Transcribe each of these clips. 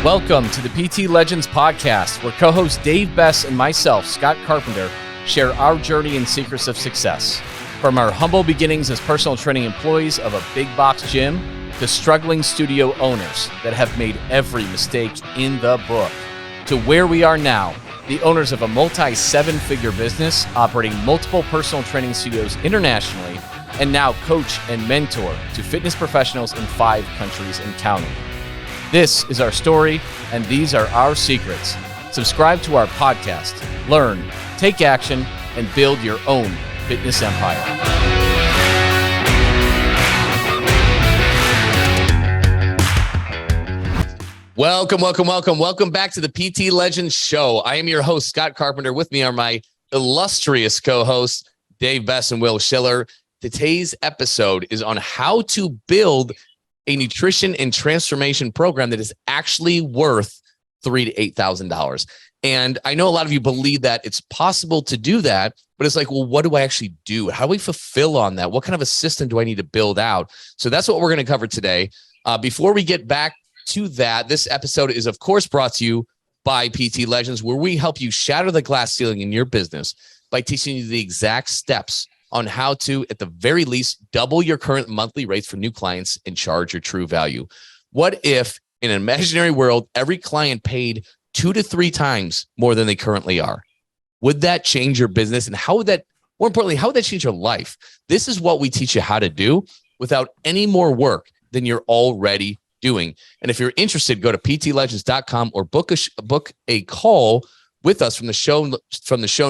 Welcome to the PT Legends podcast, where co-host Dave Bess and myself, Scott Carpenter, share our journey and secrets of success. From our humble beginnings as personal training employees of a big box gym to struggling studio owners that have made every mistake in the book, to where we are now, the owners of a multi-seven-figure business operating multiple personal training studios internationally, and now coach and mentor to fitness professionals in 5 countries and counting. This is our story, and these are our secrets. Subscribe to our podcast, learn, take action, and build your own fitness empire. Welcome back to the PT Legends Show. I am your host, Scott Carpenter. With me are my illustrious co-hosts, Dave Bess and Will Schiller. Today's episode is on how to build a nutrition and transformation program that is actually worth $3,000 to $8,000. And I know a lot of you believe that it's possible to do that, but it's like, well, what do I actually do? How do we fulfill on that? What kind of a system do I need to build out? So that's what we're going to cover today. Before we get back to that, this episode is, of course, brought to you by PT Legends, where we help you shatter the glass ceiling in your business by teaching you the exact steps on how to, at the very least, double your current monthly rates for new clients and charge your true value. What if, in an imaginary world, every client paid 2 to 3 times more than they currently are? Would that change your business? And how would that, more importantly, how would that change your life? This is what we teach you how to do without any more work than you're already doing. And if you're interested, go to ptlegends.com or book a call with us from the show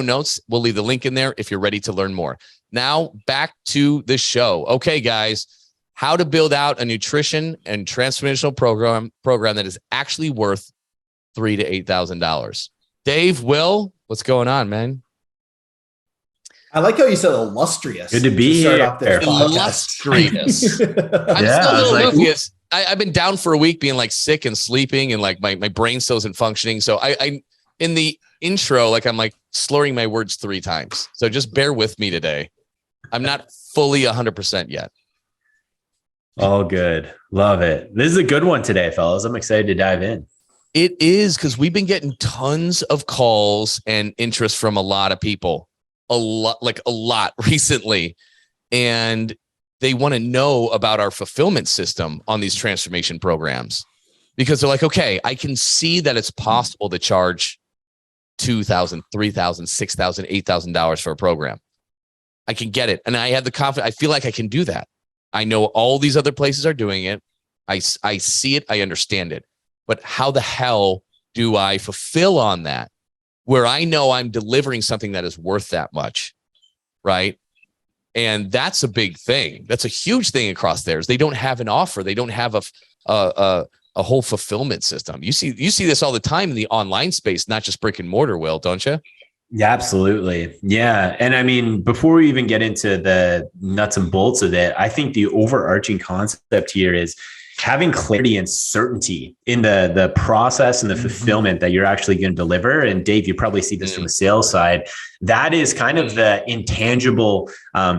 notes. We'll leave the link in there if you're ready to learn more. Now back to the show. Okay, guys, how to build out a nutrition and transformational program that is actually worth $3,000 to $8,000. Dave, Will, what's going on, man? I like how you said illustrious. Good to be here. Illustrious. I'm still a little oblivious. I've been down for a week, being like sick and sleeping, and like my brain still isn't functioning. So I in the intro, like I'm like slurring my words 3 times. So just bear with me today. I'm not fully 100% yet. All good. Love it. This is a good one today, fellas. I'm excited to dive in. It is, because we've been getting tons of calls and interest from a lot of people, a lot recently. And they want to know about our fulfillment system on these transformation programs, because they're like, okay, I can see that it's possible to charge $2,000, $3,000, $6,000, $8,000 for a program. I can get it. And I have the confidence. I feel like I can do that. I know all these other places are doing it. I see it. I understand it. But how the hell do I fulfill on that, where I know I'm delivering something that is worth that much, right? And that's a big thing. That's a huge thing across theirs. They don't have an offer. They don't have a whole fulfillment system. You see this all the time in the online space, not just brick and mortar, Will, don't you? Yeah, absolutely. Yeah. And I mean, before we even get into the nuts and bolts of it, I think the overarching concept here is having clarity and certainty in the process and the fulfillment that you're actually going to deliver. And Dave, you probably see this from the sales side. That is kind of the intangible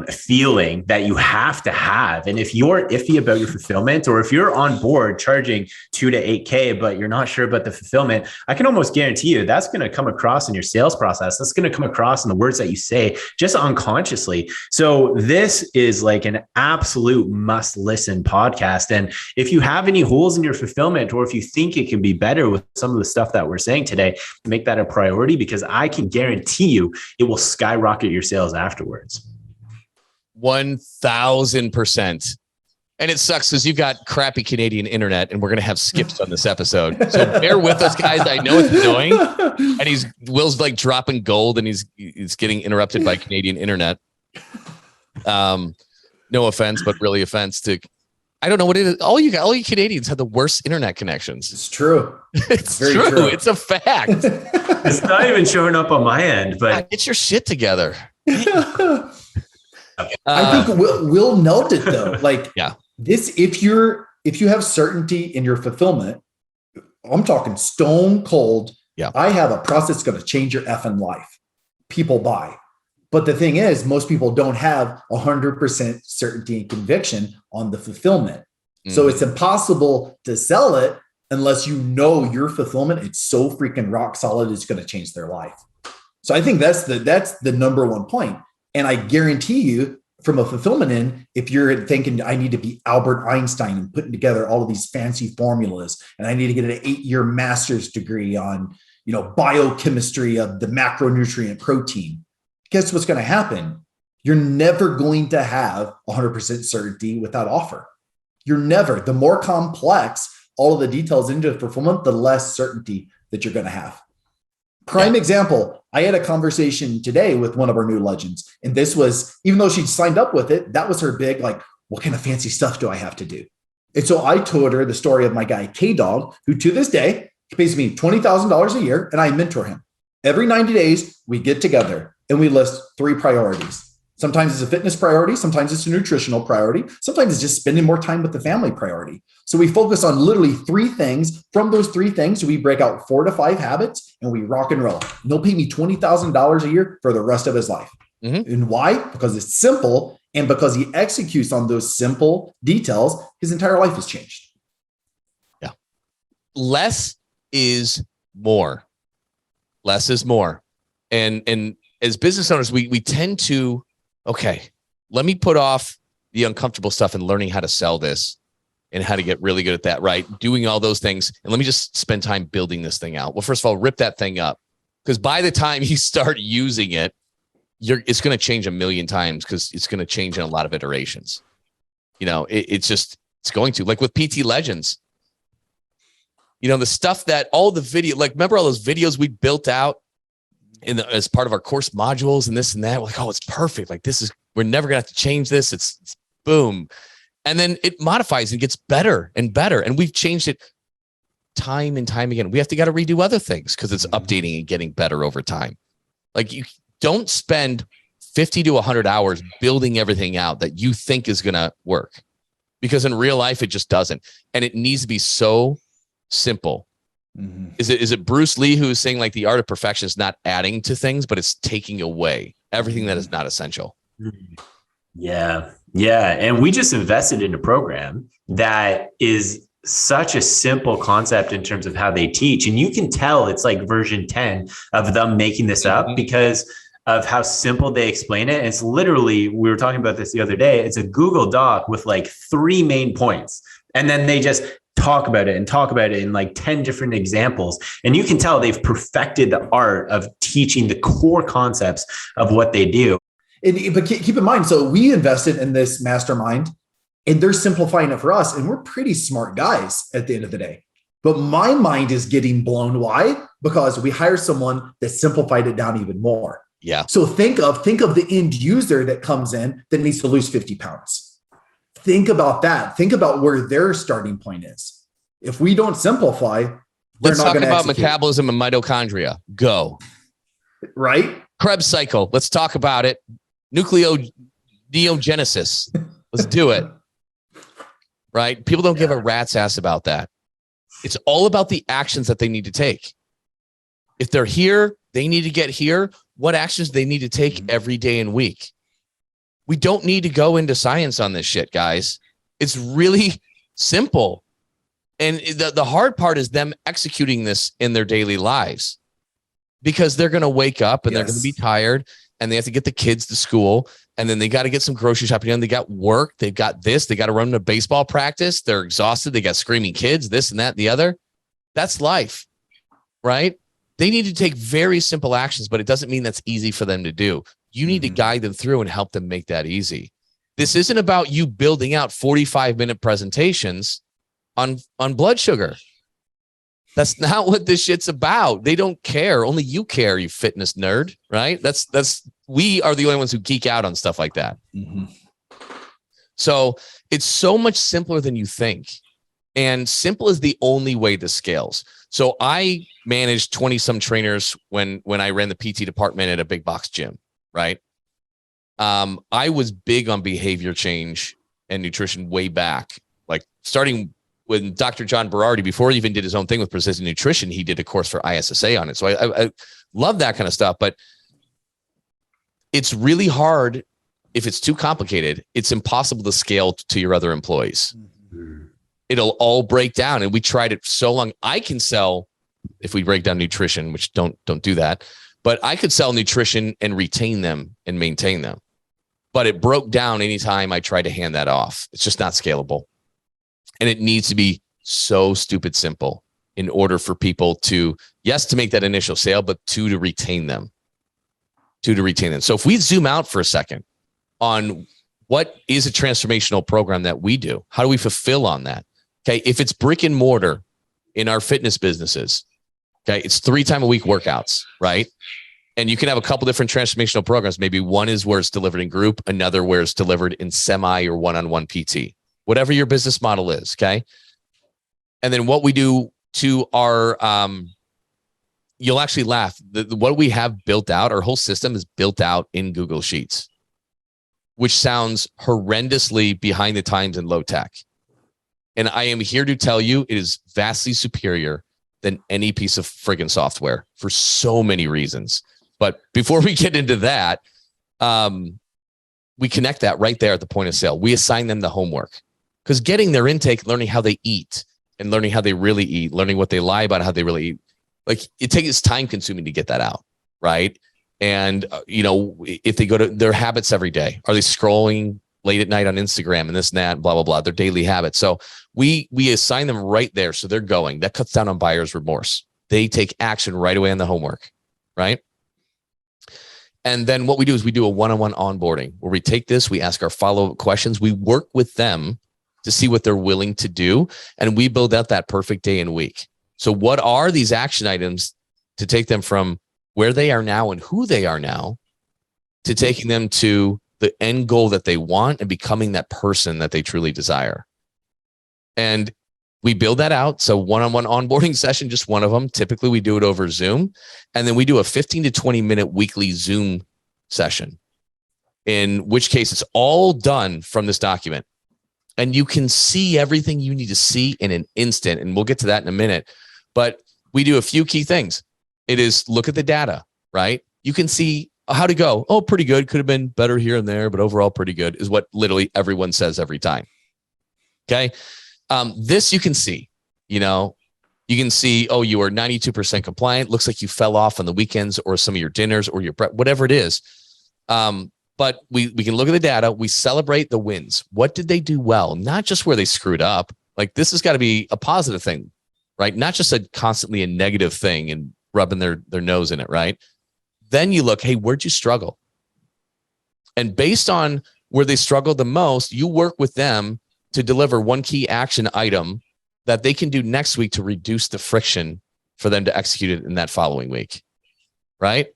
feeling that you have to have. And if you're iffy about your fulfillment, or if you're on board charging 2 to 8K, but you're not sure about the fulfillment, I can almost guarantee you that's going to come across in your sales process. That's going to come across in the words that you say, just unconsciously. So this is like an absolute must listen podcast. And if you have any holes in your fulfillment, or if you think it can be better with some of the stuff that we're saying today, make that a priority, because I can guarantee you it will skyrocket your sales afterwards. 1,000%. And it sucks because you've got crappy Canadian internet, and we're going to have skips on this episode. So bear with us, guys. I know it's annoying. And Will's like dropping gold, and he's getting interrupted by Canadian internet. No offense, but really offense to, I don't know what it is. All you Canadians have the worst internet connections. It's true. It's true. It's a fact. It's not even showing up on my end, but get your shit together. I think we'll note it though. Like, yeah, this, if you have certainty in your fulfillment, I'm talking stone cold. Yeah, I have a process that's going to change your effing life. People buy. But the thing is, most people don't have 100% certainty and conviction on the fulfillment. So it's impossible to sell it unless you know your fulfillment, it's so freaking rock solid, it's going to change their life. So I think that's the number one point. And I guarantee you, from a fulfillment end, if you're thinking I need to be Albert Einstein and putting together all of these fancy formulas, and I need to get an 8-year master's degree on, biochemistry of the macronutrient protein, guess what's going to happen? You're never going to have 100% certainty without offer. The more complex all of the details into fulfillment, the less certainty that you're going to have. Prime example, I had a conversation today with one of our new legends. And this was, even though she signed up with it, that was her big, like, what kind of fancy stuff do I have to do? And so I told her the story of my guy, K-Dog, who to this day pays me $20,000 a year, and I mentor him. Every 90 days, we get together and we list 3 priorities. Sometimes it's a fitness priority. Sometimes it's a nutritional priority. Sometimes it's just spending more time with the family priority. So we focus on literally 3 things. From those 3 things, we break out 4 to 5 habits and we rock and roll. And he'll pay me $20,000 a year for the rest of his life. Mm-hmm. And why? Because it's simple. And because he executes on those simple details, his entire life has changed. Yeah. Less is more. Less is more. And as business owners, we tend to, okay, let me put off the uncomfortable stuff and learning how to sell this and how to get really good at that, right? Doing all those things. And let me just spend time building this thing out. Well, first of all, rip that thing up, because by the time you start using it, it's going to change a million times, because it's going to change in a lot of iterations. It's going to, like with PT Legends, the stuff that all the video, like, remember all those videos we built out as part of our course modules and this and that. We're like, oh, it's perfect. Like, we're never gonna have to change this. It's boom. And then it modifies and gets better and better. And we've changed it time and time again. We have to got to redo other things because it's updating and getting better over time. Like, you don't spend 50 to 100 hours building everything out that you think is going to work, because in real life, it just doesn't. And it needs to be so simple. Mm-hmm. Is it Bruce Lee who's saying, like, the art of perfection is not adding to things, but it's taking away everything that is not essential? Yeah. Yeah. And we just invested in a program that is such a simple concept in terms of how they teach. And you can tell it's like version 10 of them making this up because of how simple they explain it. And it's literally, we were talking about this the other day, it's a Google Doc with like 3 main points. And then they just talk about it in like 10 different examples. And you can tell they've perfected the art of teaching the core concepts of what they do. But keep in mind, so we invested in this mastermind and they're simplifying it for us. And we're pretty smart guys at the end of the day. But my mind is getting blown. Why? Because we hired someone that simplified it down even more. Yeah. So think of the end user that comes in that needs to lose 50 pounds. Think about that. Think about where their starting point is. If we don't simplify, let's talk about metabolism and mitochondria. Go. Right? Krebs cycle. Let's talk about it. Nucleoneogenesis. Let's do it. Right? People don't give a rat's ass about that. It's all about the actions that they need to take. If they're here, they need to get here. What actions they need to take every day and week. We don't need to go into science on this shit, guys. It's really simple. And the hard part is them executing this in their daily lives, because they're going to wake up and they're going to be tired and they have to get the kids to school. And then they got to get some grocery shopping done. They got work. They've got this. They got to run to baseball practice. They're exhausted. They got screaming kids, this and that and the other. That's life, right? They need to take very simple actions, but it doesn't mean that's easy for them to do. You need to guide them through and help them make that easy. This isn't about you building out 45-minute presentations on blood sugar. That's not what this shit's about. They don't care. Only you care, you fitness nerd, right? We are the only ones who geek out on stuff like that. Mm-hmm. So it's so much simpler than you think. And simple is the only way this scales. So I managed 20 some trainers when I ran the PT department at a big box gym, right? I was big on behavior change and nutrition way back, like starting with Dr. John Berardi. Before he even did his own thing with precision nutrition, he did a course for ISSA on it. So I love that kind of stuff, but it's really hard. If it's too complicated, it's impossible to scale to your other employees. Mm-hmm. it'll all break down. And we tried it so long. I can sell, if we break down nutrition, which don't do that, but I could sell nutrition and retain them and maintain them. But it broke down anytime I tried to hand that off. It's just not scalable. And it needs to be so stupid simple in order for people to, yes, to make that initial sale, but to retain them. So if we zoom out for a second on what is a transformational program that we do, how do we fulfill on that? Okay. If it's brick and mortar in our fitness businesses, okay, it's 3 times a week workouts, right? And you can have a couple different transformational programs. Maybe one is where it's delivered in group, another where it's delivered in semi or one-on-one PT, whatever your business model is. Okay. And then what we do to our, you'll actually laugh. What we have built out, our whole system is built out in Google Sheets, which sounds horrendously behind the times and low tech. And I am here to tell you it is vastly superior than any piece of friggin' software for so many reasons. But before we get into that, we connect that right there at the point of sale. We assign them the homework, because getting their intake, learning how they eat and learning how they really eat, learning what they lie about how they really eat, like it's time consuming to get that out. Right. And, if they go to their habits every day, are they scrolling late at night on Instagram and this and that, blah, blah, blah, their daily habits. So we assign them right there. So they're going, that cuts down on buyer's remorse. They take action right away on the homework. Right. And then what we do is we do a one-on-one onboarding where we take this, we ask our follow-up questions. We work with them to see what they're willing to do. And we build out that perfect day and week. So what are these action items to take them from where they are now and who they are now to taking them to the end goal that they want and becoming that person that they truly desire? And we build that out. So one-on-one onboarding session, just one of them. Typically we do it over Zoom. And then we do a 15 to 20 minute weekly Zoom session, in which case it's all done from this document. And you can see everything you need to see in an instant. And we'll get to that in a minute. But we do a few key things. It is look at the data, right? You can see how to go. Oh, pretty good. Could have been better here and there, but overall pretty good is what literally everyone says every time. Okay. This you can see, you can see, oh, you are 92% compliant. Looks like you fell off on the weekends or some of your dinners or your whatever it is. But we can look at the data. We celebrate the wins. What did they do well? Not just where they screwed up. Like this has got to be a positive thing, right? Not just constantly a negative thing and rubbing their nose in it, right? Then you look, hey, where'd you struggle? And based on where they struggled the most, you work with them to deliver one key action item that they can do next week to reduce the friction for them to execute it in that following week, right?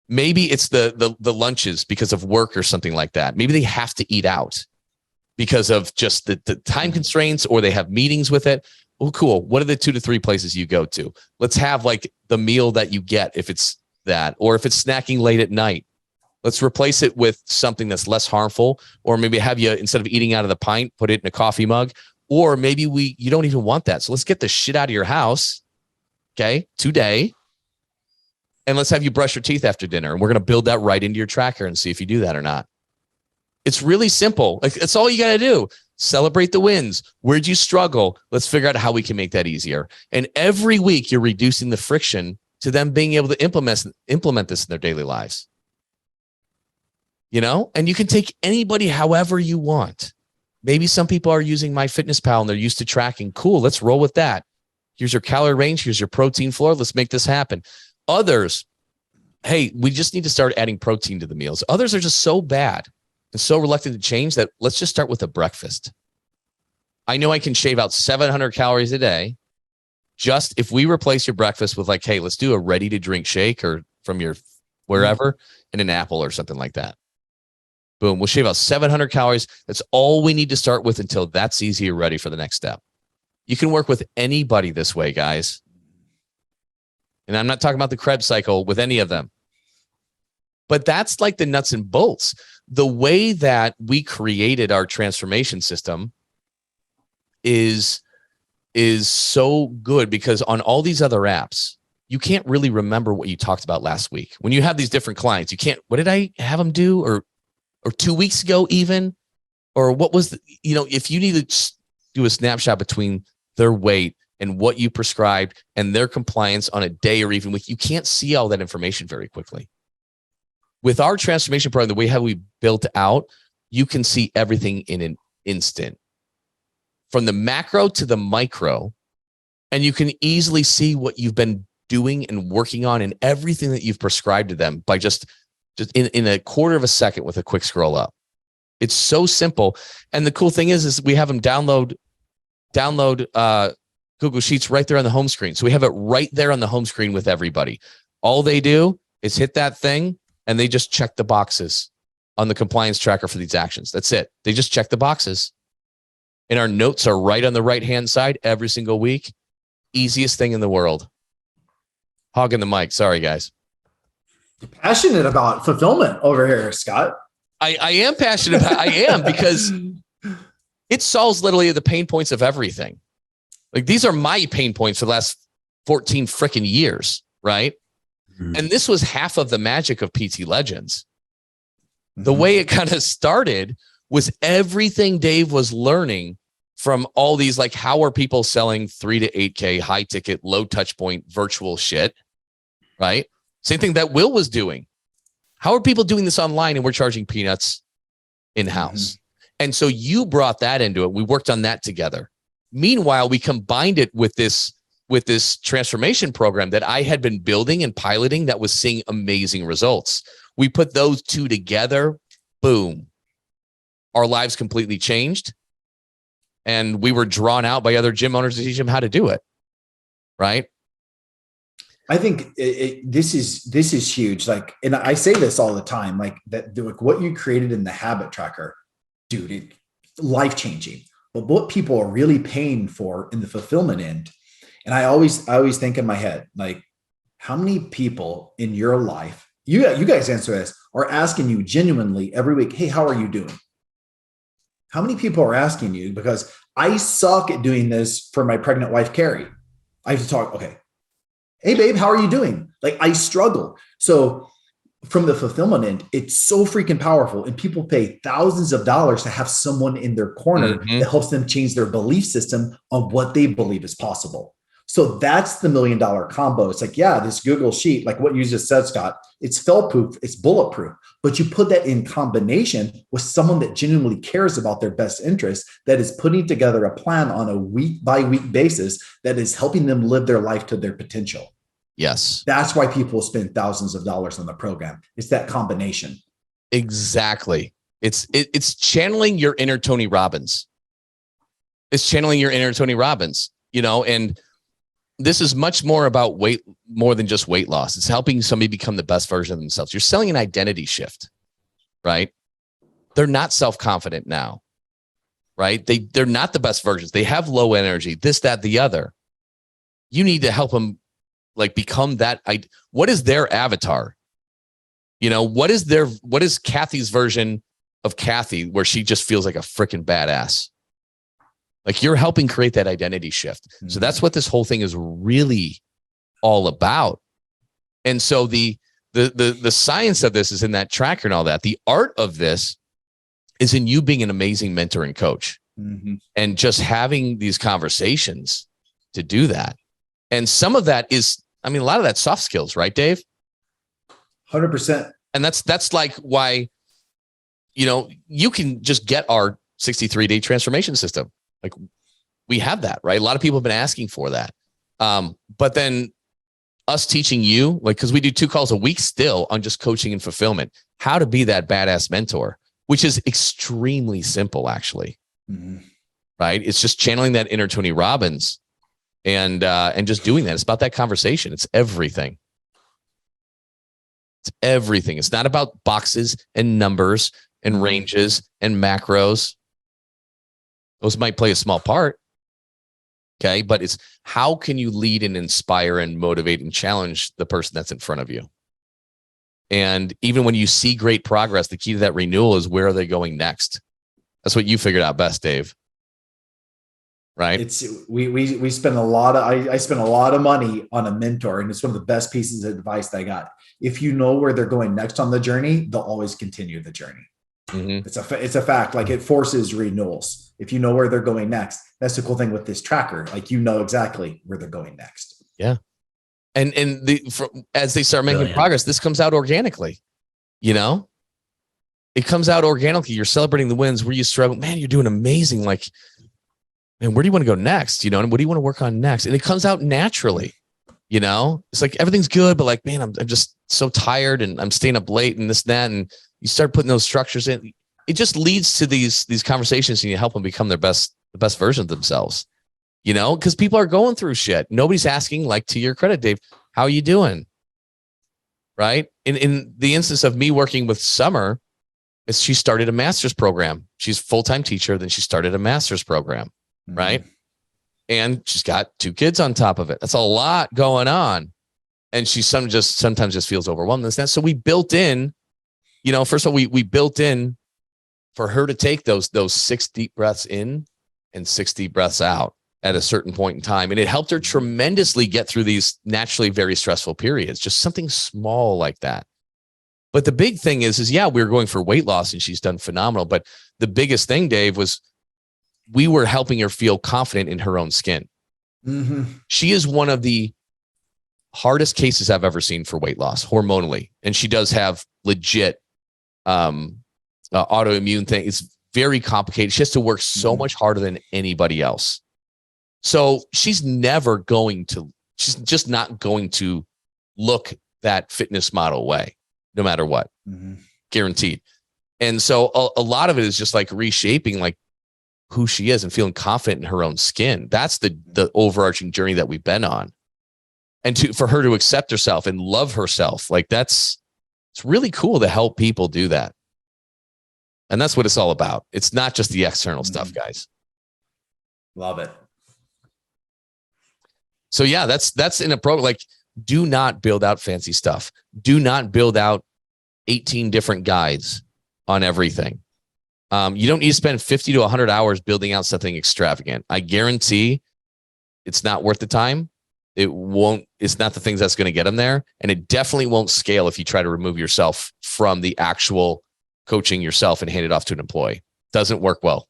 Maybe it's the lunches because of work or something like that. Maybe they have to eat out because of just the time constraints, or they have meetings with it. Oh, cool. What are the 2 to 3 places you go to? Let's have like the meal that you get if it's that, or if it's snacking late at night. Let's replace it with something that's less harmful, or maybe have you, instead of eating out of the pint, put it in a coffee mug, or maybe you don't even want that. So let's get the shit out of your house, okay, today, and let's have you brush your teeth after dinner. And we're going to build that right into your tracker and see if you do that or not. It's really simple. Like that's all you got to do. Celebrate the wins. Where'd you struggle? Let's figure out how we can make that easier. And every week you're reducing the friction to them being able to implement this in their daily lives. And you can take anybody however you want. Maybe some people are using MyFitnessPal and they're used to tracking. Cool. Let's roll with that. Here's your calorie range. Here's your protein floor. Let's make this happen. Others, hey, we just need to start adding protein to the meals. Others are just so bad and so reluctant to change that let's just start with a breakfast. I know I can shave out 700 calories a day. Just if we replace your breakfast with like, hey, let's do a ready to drink shake or from your wherever and an apple or something like that. Boom, we'll shave out 700 calories. That's all we need to start with until that's easy or ready for the next step. You can work with anybody this way, guys. And I'm not talking about the Krebs cycle with any of them. But that's like the nuts and bolts. The way that we created our transformation system is so good, because on all these other apps, you can't really remember what you talked about last week. When you have these different clients, you can't, what did I have them do? Or 2 weeks ago even? Or what was, if you need to do a snapshot between their weight and what you prescribed and their compliance on a day or even week, you can't see all that information very quickly. With our transformation program, the way how we built out, you can see everything in an instant, from the macro to the micro, and you can easily see what you've been doing and working on and everything that you've prescribed to them by just in a quarter of a second with a quick scroll up. It's so simple. And the cool thing is we have them download Google Sheets right there on the home screen. So we have it right there on the home screen with everybody. All they do is hit that thing and they just check the boxes on the compliance tracker for these actions. That's it. They just check the boxes. And our notes are right on the right-hand side every single week. Easiest thing in the world. Hogging the mic. Sorry, guys. You're passionate about fulfillment over here, Scott. I am passionate about I am because it solves literally the pain points of everything. Like these are my pain points for the last 14 freaking years, right? Mm-hmm. And this was half of the magic of PT Legends. Mm-hmm. The way it kind of started was everything Dave was learning from all these, like, how are people selling 3 to 8K high ticket, low touch point virtual shit, right? Same thing that Will was doing. How are people doing this online and we're charging peanuts in-house? Mm-hmm. And so you brought that into it. We worked on that together. Meanwhile, we combined it with this transformation program that I had been building and piloting that was seeing amazing results. We put those two together, boom. Our lives completely changed. And we were drawn out by other gym owners to teach them how to do it. Right? I think this is huge. Like, and I say this all the time, like that, like what you created in the habit tracker, dude, life changing. But what people are really paying for in the fulfillment end, and I always think in my head, like, how many people in your life, you guys answer this, are asking you genuinely every week, hey, how are you doing? How many people are asking you? Because I suck at doing this for my pregnant wife, Carrie. I have to talk, okay. Hey, babe, how are you doing? Like, I struggle. So from the fulfillment end, it's so freaking powerful. And people pay thousands of dollars to have someone in their corner that helps them change their belief system on what they believe is possible. So that's the $1 million combo. It's like, yeah, this Google Sheet, like what you just said, Scott, it's fail-proof, it's bulletproof. But you put that in combination with someone that genuinely cares about their best interest, that is putting together a plan on a week-by-week basis that is helping them live their life to their potential. Yes. That's why people spend thousands of dollars on the program. It's that combination. Exactly. It's channeling your inner Tony Robbins. It's channeling your inner Tony Robbins, and this is much more about more than just weight loss. It's helping somebody become the best version of themselves. You're selling an identity shift, right? They're not self-confident now, right? They're not the best versions. They have low energy, this, that, the other. You need to help them like become that. What is their avatar? What is Kathy's version of Kathy where she just feels like a freaking badass? Like, you're helping create that identity shift. Mm-hmm. So that's what this whole thing is really all about. And so the science of this is in that tracker and all that. The art of this is in you being an amazing mentor and coach, and just having these conversations to do that. And some of that is, a lot of that's soft skills, right, Dave? 100%. And that's like why, you can just get our 63-day transformation system. Like, we have that, right? A lot of people have been asking for that. But then us teaching you, like, because we do 2 calls a week still on just coaching and fulfillment, how to be that badass mentor, which is extremely simple, actually. Right? It's just channeling that inner Tony Robbins and just doing that. It's about that conversation. It's everything. It's everything. It's not about boxes and numbers and ranges and macros. Those might play a small part. Okay. But it's how can you lead and inspire and motivate and challenge the person that's in front of you? And even when you see great progress, the key to that renewal is, where are they going next? That's what you figured out best, Dave. Right? We spend I spend a lot of money on a mentor, and it's one of the best pieces of advice that I got. If you know where they're going next on the journey, they'll always continue the journey. Mm-hmm. It's a fact. Like, it forces renewals. If you know where they're going next, that's the cool thing with this tracker. Like, you know exactly where they're going next. Yeah. And as they start making progress, this comes out organically, you know, it comes out organically. You're celebrating the wins where you struggle, man, you're doing amazing. Like, man, where do you want to go next? You know, and what do you want to work on next? And it comes out naturally, you know, it's like, everything's good, but like, man, I'm just so tired and I'm staying up late and this, and that. And you start putting those structures in, it just leads to these conversations, and you help them become the best version of themselves. You know, because people are going through shit. Nobody's asking, like, to your credit, Dave, how are you doing? Right. In the instance of me working with Summer, is she started a master's program. She's a full-time teacher. Then she started a master's program. Mm-hmm. Right. And she's got 2 kids on top of it. That's a lot going on. And she sometimes just feels overwhelmed. So we built in, you know, first of all, we built in for her to take those 6 deep breaths in and 6 deep breaths out at a certain point in time. And it helped her tremendously get through these naturally very stressful periods, just something small like that. But the big thing is yeah, we were going for weight loss and she's done phenomenal. But the biggest thing, Dave, was we were helping her feel confident in her own skin. Mm-hmm. She is one of the hardest cases I've ever seen for weight loss hormonally. And she does have legit autoimmune thing. It's very complicated. She has to work so much harder than anybody else. So she's just not going to look that fitness model way, no matter what, guaranteed. And so a lot of it is just like reshaping like who she is and feeling confident in her own skin. That's the overarching journey that we've been on. And for her to accept herself and love herself, like it's really cool to help people do that. And that's what it's all about. It's not just the external stuff, guys. Love it. So yeah, that's in a program. Like, do not build out fancy stuff. Do not build out 18 different guides on everything. You don't need to spend 50 to 100 hours building out something extravagant. I guarantee it's not worth the time. It's not the things that's going to get them there. And it definitely won't scale if you try to remove yourself from the actual coaching yourself and hand it off to an employee. Doesn't work well.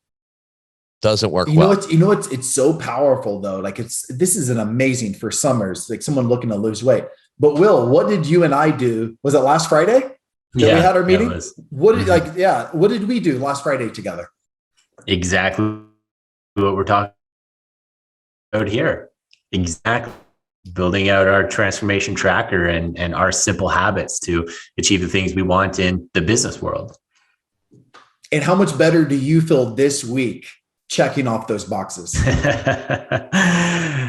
Doesn't work well. It's so powerful though. Like, this is an amazing for Summers, like someone looking to lose weight. But Will, what did you and I do? Was it last Friday that we had our meeting? What did we do last Friday together? Exactly what we're talking about here. Exactly. Building out our transformation tracker and our simple habits to achieve the things we want in the business world. And how much better do you feel this week checking off those boxes?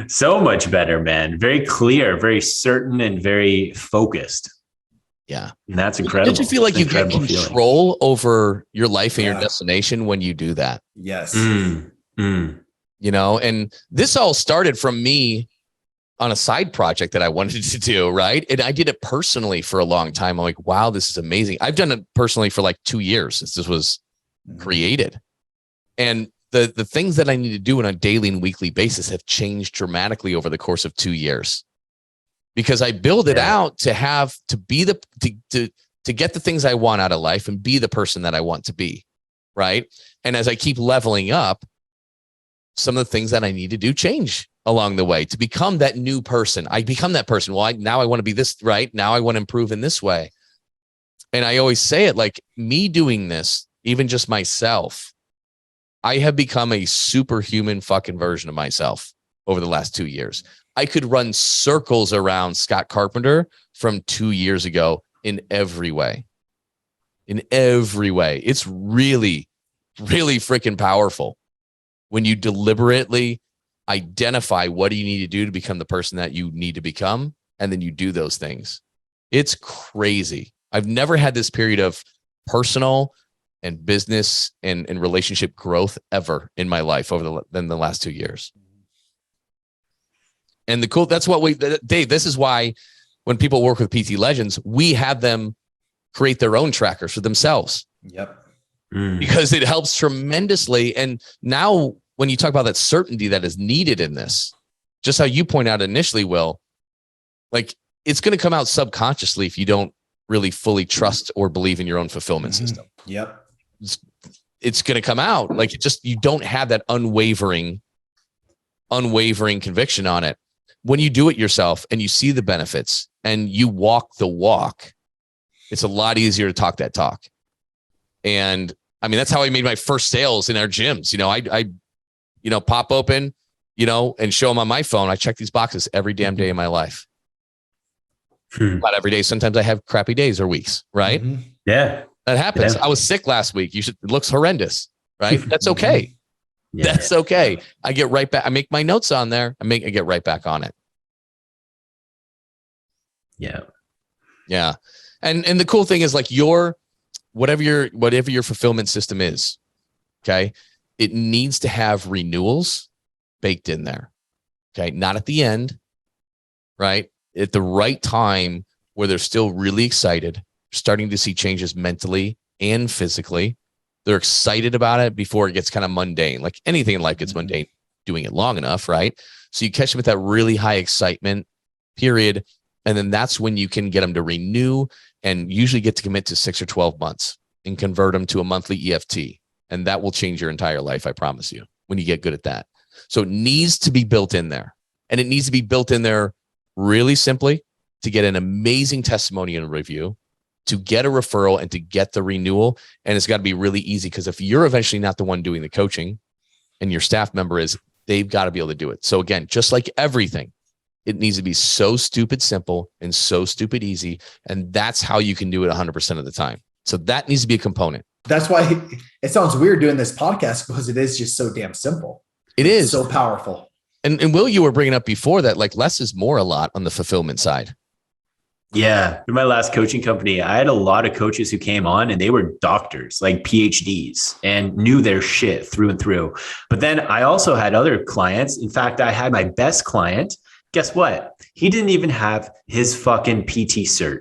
So much better, man. Very clear, very certain, and very focused. Yeah. And that's incredible. Don't you feel like you get control over your life and your destination when you do that? Yes. You know, and this all started from me on a side project that I wanted to do, right? And I did it personally for a long time. I'm like, wow, this is amazing. I've done it personally for like 2 years since this was created. And the things that I need to do on a daily and weekly basis have changed dramatically over the course of 2 years, because I build it out to be to get the things I want out of life and be the person that I want to be. Right. And as I keep leveling up, some of the things that I need to do change along the way to become that new person. I become that person. Well, now I want to be this, right? Now I want to improve in this way. And I always say it, like, me doing this, even just myself, I have become a superhuman fucking version of myself over the last 2 years. I could run circles around Scott Carpenter from 2 years ago in every way. In every way. It's really, really freaking powerful when you deliberately identify what do you need to do to become the person that you need to become, and then you do those things. It's crazy. I've never had this period of personal and business and relationship growth ever in my life than the last 2 years. And that's what Dave, this is why when people work with PT Legends, we have them create their own trackers for themselves. Yep. Because it helps tremendously. And now when you talk about that certainty that is needed in this, just how you point out initially, Will, like, it's going to come out subconsciously if you don't really fully trust or believe in your own fulfillment system. Yep. it's going to come out. Like, you don't have that unwavering conviction on it. When you do it yourself and you see the benefits and you walk the walk, it's a lot easier to talk that talk. And I mean, that's how I made my first sales in our gyms. You know, I pop open, and show them on my phone. I check these boxes every damn day of my life. Not every day. Sometimes I have crappy days or weeks, right? Mm-hmm. Yeah. That happens. Yeah. I was sick last week. It looks horrendous, right? That's okay. Yeah. That's okay. I get right back. I make my notes on there. I get right back on it. Yeah. Yeah. And the cool thing is, like, whatever your fulfillment system is, okay, it needs to have renewals baked in there. Okay. Not at the end, right? At the right time where they're still really excited, starting to see changes mentally and physically. They're excited about it before it gets kind of mundane. Like anything in life gets mundane doing it long enough, right? So you catch them at that really high excitement period. And then that's when you can get them to renew and usually get to commit to 6 or 12 months and convert them to a monthly EFT. And that will change your entire life, I promise you, when you get good at that. So it needs to be built in there. And it needs to be built in there really simply to get an amazing testimonial review, to get a referral, and to get the renewal. And it's got to be really easy, because if you're eventually not the one doing the coaching and your staff member is, they've got to be able to do it. So again, just like everything, it needs to be so stupid simple and so stupid easy. And that's how you can do it 100% of the time. So that needs to be a component. That's why it sounds weird doing this podcast, because it is just so damn simple. It is so powerful. And Will, you were bringing up before that, like, less is more a lot on the fulfillment side. Yeah. In my last coaching company, I had a lot of coaches who came on and they were doctors, like PhDs, and knew their shit through and through. But then I also had other clients. In fact, I had my best client. Guess what? He didn't even have his fucking PT cert.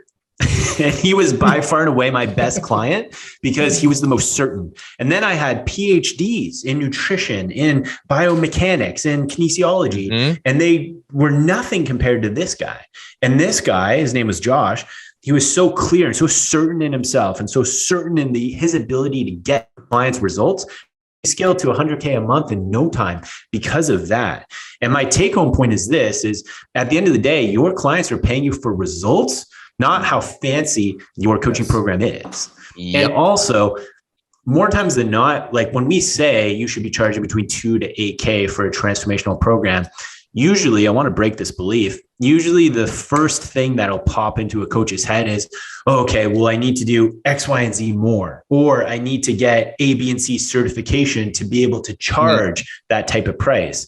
And he was by far and away my best client because he was the most certain. And then I had PhDs in nutrition, in biomechanics, in kinesiology, and they were nothing compared to this guy. And this guy, his name was Josh, he was so clear and so certain in himself and so certain in his ability to get clients results. He scaled to 100K a month in no time because of that. And my take home point is this, is at the end of the day, your clients are paying you for results, not how fancy your coaching program is. Yep. And also, more times than not, like when we say you should be charging between 2 to 8K for a transformational program, usually, I want to break this belief. Usually the first thing that'll pop into a coach's head is, oh, okay, well, I need to do X, Y, and Z more, or I need to get A, B, and C certification to be able to charge that type of price.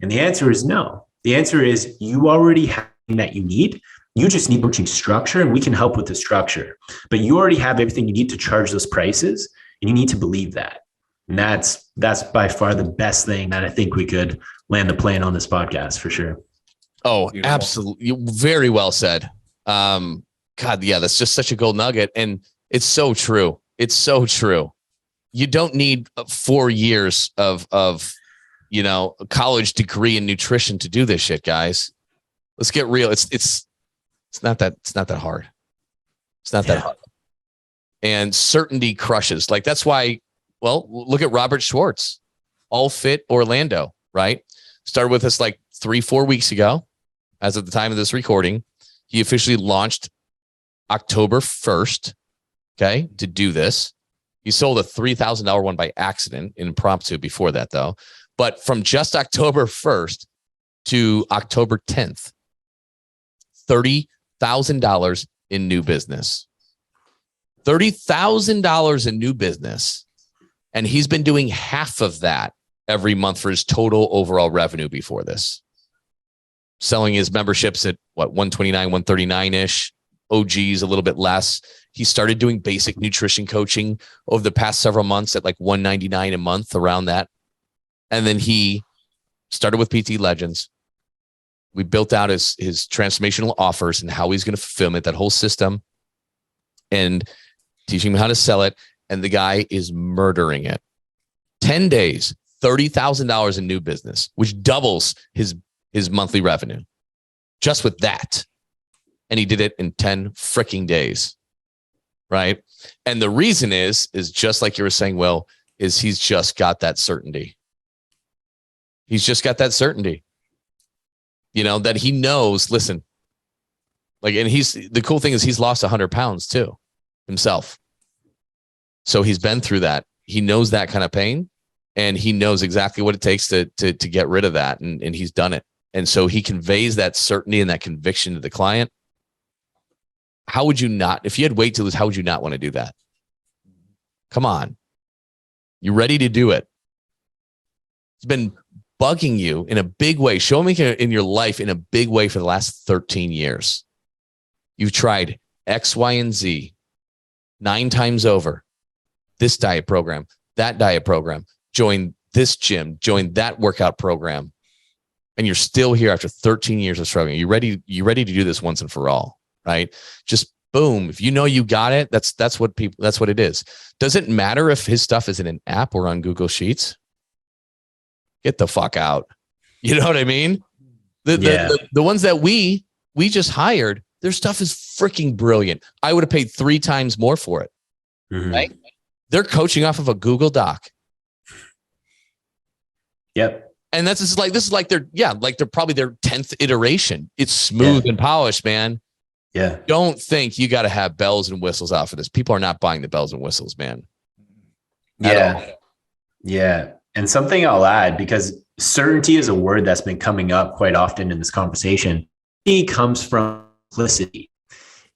And the answer is no. The answer is you already have that you need. You just need coaching structure, and we can help with the structure. But you already have everything you need to charge those prices, and you need to believe that. And that's by far the best thing that I think we could land the plane on this podcast for sure. Oh, beautiful. Absolutely. Very well said. God, yeah, that's just such a gold nugget. And it's so true. It's so true. You don't need 4 years of a college degree in nutrition to do this shit, guys. Let's get real. It's not that hard. It's not that hard. And certainty crushes. Like, that's why, well, look at Robert Schwartz, All Fit Orlando, right? Started with us like 3-4 weeks ago. As of the time of this recording, he officially launched October 1st, okay, to do this. He sold a $3,000 one by accident, impromptu before that, though. But from just October 1st to October 10th, $30,000 in new business. $30,000 in new business. And he's been doing half of that every month for his total overall revenue before this. Selling his memberships at what, 129, 139-ish, OGs a little bit less. He started doing basic nutrition coaching over the past several months at like $199 a month, around that. And then he started with PT Legends. We built out his transformational offers and how he's going to fulfill it, that whole system, and teaching him how to sell it. And the guy is murdering it. 10 days, $30,000 in new business, which doubles his monthly revenue just with that. And he did it in 10 freaking days. right? And the reason is just like you were saying, Will, is he's just got that certainty. He's just got that certainty, that he knows, listen, like, and the cool thing is he's lost 100 pounds too himself. So he's been through that. He knows that kind of pain, and he knows exactly what it takes to get rid of that. And he's done it. And so he conveys that certainty and that conviction to the client. How would you not, if you had weight to lose, how would you not want to do that? Come on. You ready to do it? It's been bugging you in a big way. Show me in your life in a big way for the last 13 years. You've tried X, Y, and Z 9 times over. This diet program, that diet program, join this gym, join that workout program. And you're still here after 13 years of struggling. You ready to do this once and for all, right? Just boom. If you know you got it, that's what it is. Doesn't matter if his stuff is in an app or on Google Sheets. Get the fuck out. You know what I mean? The ones that we just hired, their stuff is freaking brilliant. I would have paid 3 times more for it. Mm-hmm. Right? They're coaching off of a Google Doc. Yep. And this is like they're probably their 10th iteration. It's smooth and polished, man. Yeah. Don't think you got to have bells and whistles out for this. People are not buying the bells and whistles, man. Yeah. Yeah. And something I'll add, because certainty is a word that's been coming up quite often in this conversation. It comes from simplicity,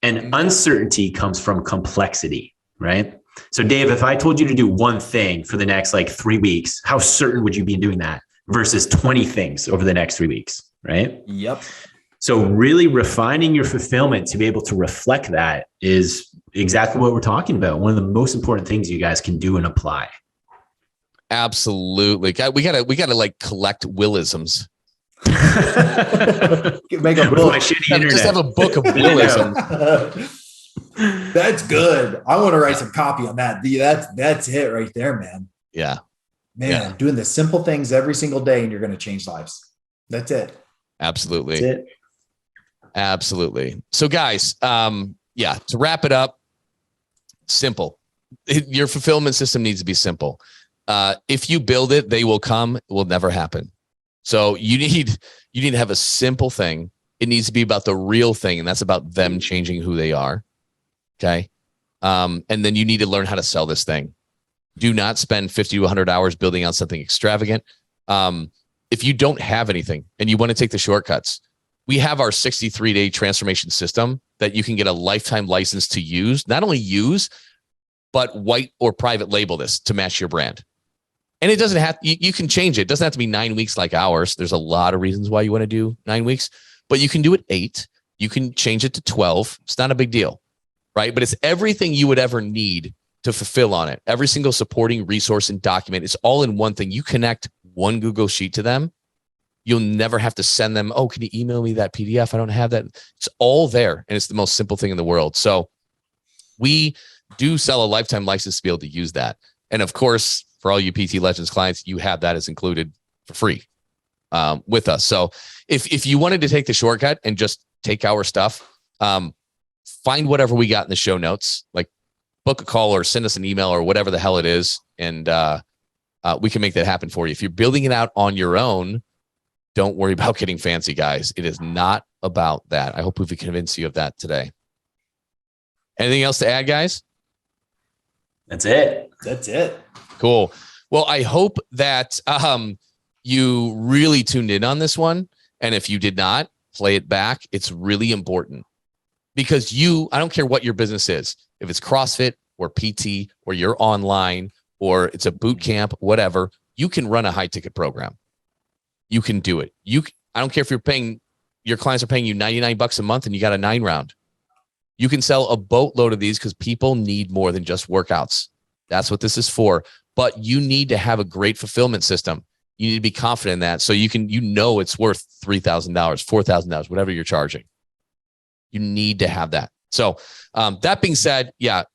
and uncertainty comes from complexity, right? So Dave, if I told you to do one thing for the next 3 weeks, how certain would you be in doing that versus 20 things over the next 3 weeks, right? Yep. So really refining your fulfillment to be able to reflect that is exactly what we're talking about. One of the most important things you guys can do and apply. Absolutely. We gotta collect Willisms. Make a book. Just have a book of Willisms. That's good. I want to write some copy on that. That's it right there, man. Yeah. Man, doing the simple things every single day and you're going to change lives. That's it. Absolutely. That's it. Absolutely. So guys, to wrap it up, simple. Your fulfillment system needs to be simple. If you build it, they will come. It will never happen. So you need to have a simple thing. It needs to be about the real thing, and that's about them changing who they are. Okay. And then you need to learn how to sell this thing. Do not spend 50 to 100 hours building out something extravagant. If you don't have anything and you want to take the shortcuts, we have our 63-day transformation system that you can get a lifetime license to use, not only use, but white or private label this to match your brand. And it doesn't have, you can change it. It doesn't have to be 9 weeks like ours. There's a lot of reasons why you want to do 9 weeks, but you can do it 8. You can change it to 12. It's not a big deal, right? But it's everything you would ever need to fulfill on it. Every single supporting resource and document is all in one thing. You connect one Google Sheet to them. You'll never have to send them, oh, can you email me that PDF? I don't have that. It's all there. And it's the most simple thing in the world. So we do sell a lifetime license to be able to use that. And of course, for all you PT Legends clients, you have that as included for free with us. So if you wanted to take the shortcut and just take our stuff, find whatever we got in the show notes, like book a call or send us an email or whatever the hell it is. And we can make that happen for you. If you're building it out on your own, don't worry about getting fancy, guys. It is not about that. I hope we've convinced you of that today. Anything else to add, guys? That's it. That's it. Cool. Well, I hope that you really tuned in on this one. And if you did not, play it back. It's really important because I don't care what your business is. If it's CrossFit or PT or you're online or it's a boot camp, whatever, you can run a high ticket program. You can do it. I don't care if your clients are paying you $99 a month and you got a 9 round. You can sell a boatload of these because people need more than just workouts. That's what this is for. But you need to have a great fulfillment system. You need to be confident in that. So it's worth $3,000, $4,000, whatever you're charging. You need to have that. So that being said,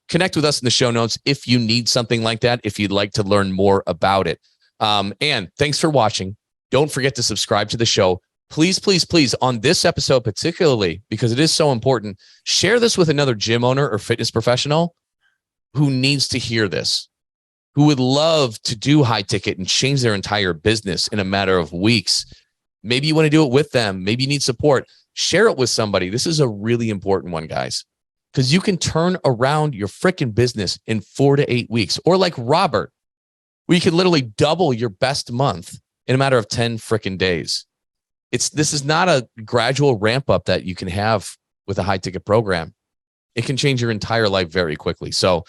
connect with us in the show notes if you need something like that, if you'd like to learn more about it. And thanks for watching. Don't forget to subscribe to the show. Please, please, please, on this episode particularly, because it is so important, share this with another gym owner or fitness professional who needs to hear this, who would love to do high ticket and change their entire business in a matter of weeks. Maybe you want to do it with them. Maybe you need support. Share it with somebody. This is a really important one, guys, because you can turn around your freaking business in 4 to 8 weeks. Or like Robert, where you can literally double your best month in a matter of 10 freaking days. This is not a gradual ramp up that you can have with a high ticket program. It can change your entire life very quickly. So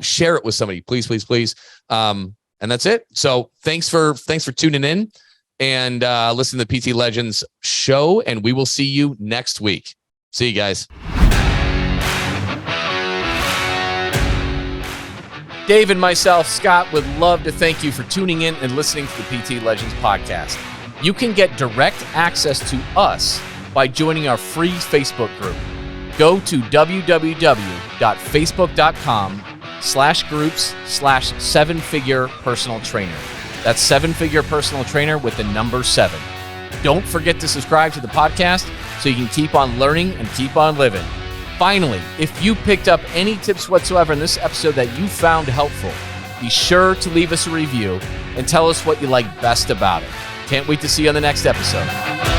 share it with somebody, please, please, please. And that's it. So thanks for tuning in and listen to the PT Legends show. And we will see you next week. See you guys. Dave and myself, Scott, would love to thank you for tuning in and listening to the PT Legends podcast. You can get direct access to us by joining our free Facebook group. Go to www.facebook.com/groups/7-figure personal trainer. That's 7-figure personal trainer with the number 7. Don't forget to subscribe to the podcast so you can keep on learning and keep on living. Finally, if you picked up any tips whatsoever in this episode that you found helpful, be sure to leave us a review and tell us what you like best about it. Can't wait to see you on the next episode.